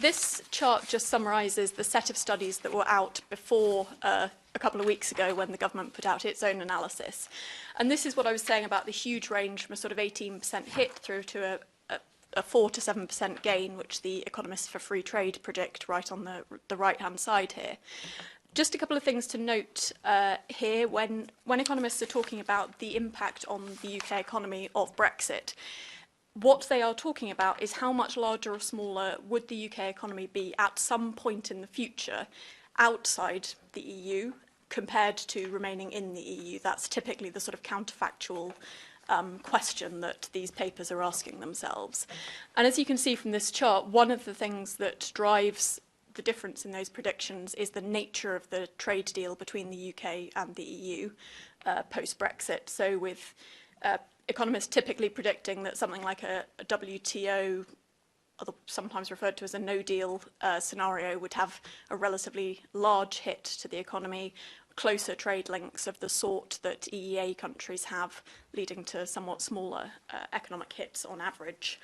This chart just summarises the set of studies that were out before a couple of weeks ago when the government put out its own analysis. And this is what I was saying about the huge range from a sort of 18% hit through to a 4 to 7% gain, which the economists for free trade predict right on the right-hand side here. Just a couple of things to note here when economists are talking about the impact on the UK economy of Brexit. What they are talking about is how much larger or smaller would the UK economy be at some point in the future outside the EU compared to remaining in the EU. That's typically the sort of counterfactual question that these papers are asking themselves. And as you can see from this chart, one of the things that drives the difference in those predictions is the nature of the trade deal between the UK and the EU post-Brexit. So with economists typically predicting that something like a WTO, sometimes referred to as a no-deal scenario, would have a relatively large hit to the economy, closer trade links of the sort that EEA countries have, leading to somewhat smaller economic hits on average.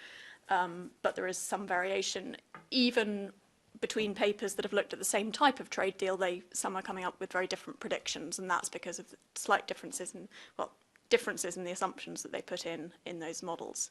But there is some variation. Even between papers that have looked at the same type of trade deal, some are coming up with very different predictions, and that's because of the slight differences in, well, differences in the assumptions that they put in those models.